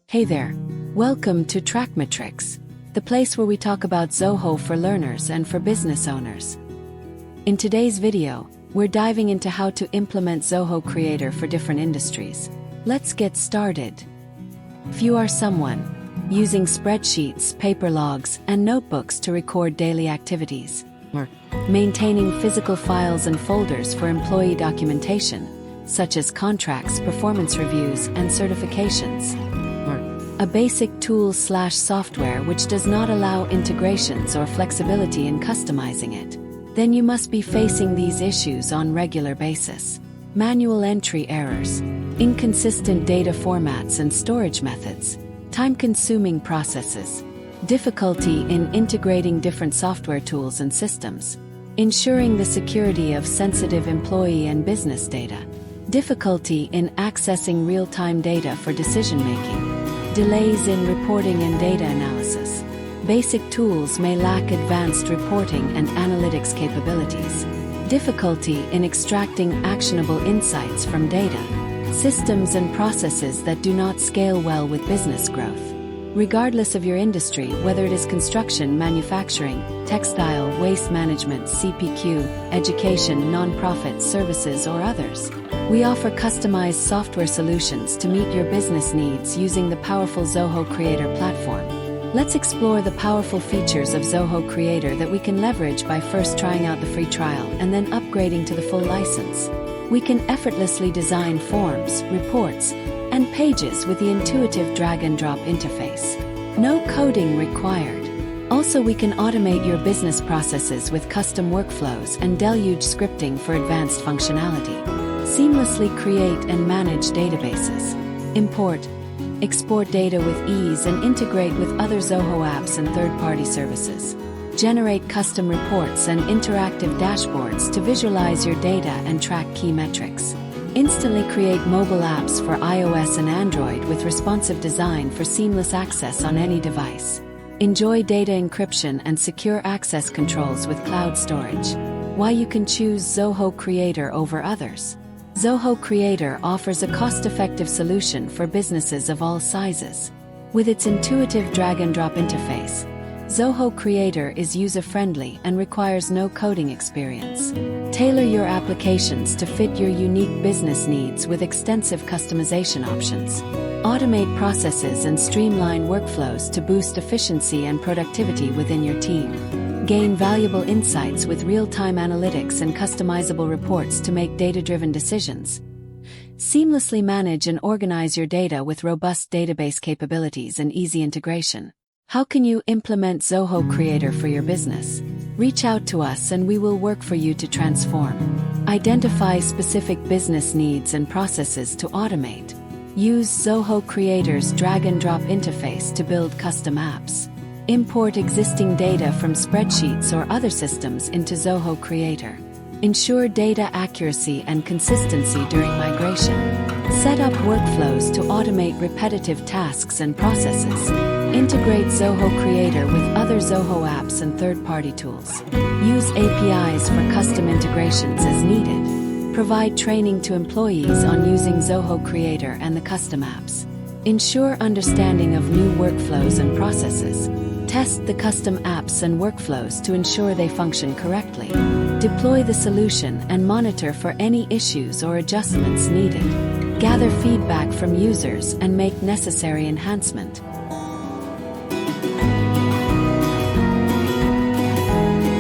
Hey there, welcome to Traqmetrix, the place where we talk about Zoho for learners and for business owners. In today's video, we're diving into how to implement Zoho Creator for different industries. Let's get started. If you are someone using spreadsheets, paper logs, and notebooks to record daily activities, or maintaining physical files and folders for employee documentation, such as contracts, performance reviews, and certifications, or a basic tool/software which does not allow integrations or flexibility in customizing it, then you must be facing these issues on regular basis. Manual entry errors, inconsistent data formats and storage methods, time-consuming processes, difficulty in integrating different software tools and systems, ensuring the security of sensitive employee and business data, difficulty in accessing real-time data for decision-making, delays in reporting and data analysis. Basic tools may lack advanced reporting and analytics capabilities, difficulty in extracting actionable insights from data, systems and processes that do not scale well with business growth. Regardless of your industry, whether it is construction, manufacturing, textile, waste management, CPQ, education, nonprofit, services, or others, we offer customized software solutions to meet your business needs using the powerful Zoho Creator platform. Let's explore the powerful features of Zoho Creator that we can leverage by first trying out the free trial and then upgrading to the full license. We can effortlessly design forms, reports, and pages with the intuitive drag-and-drop interface. No coding required. Also, we can automate your business processes with custom workflows and deluge scripting for advanced functionality. Seamlessly create and manage databases. Import, export data with ease and integrate with other Zoho apps and third-party services. Generate custom reports and interactive dashboards to visualize your data and track key metrics. Instantly create mobile apps for iOS and Android with responsive design for seamless access on any device. Enjoy data encryption and secure access controls with cloud storage. Why you can choose Zoho Creator over others. Zoho Creator offers a cost-effective solution for businesses of all sizes. With its intuitive drag-and-drop interface, Zoho Creator is user-friendly and requires no coding experience. Tailor your applications to fit your unique business needs with extensive customization options. Automate processes and streamline workflows to boost efficiency and productivity within your team. Gain valuable insights with real-time analytics and customizable reports to make data-driven decisions. Seamlessly manage and organize your data with robust database capabilities and easy integration. How can you implement Zoho Creator for your business? Reach out to us and we will work for you to transform. Identify specific business needs and processes to automate. Use Zoho Creator's drag-and-drop interface to build custom apps. Import existing data from spreadsheets or other systems into Zoho Creator. Ensure data accuracy and consistency during migration. Set up workflows to automate repetitive tasks and processes. Integrate Zoho Creator with other Zoho apps and third-party tools. Use APIs for custom integrations as needed. Provide training to employees on using Zoho Creator and the custom apps. Ensure understanding of new workflows and processes. Test the custom apps and workflows to ensure they function correctly. Deploy the solution and monitor for any issues or adjustments needed. Gather feedback from users and make necessary enhancement.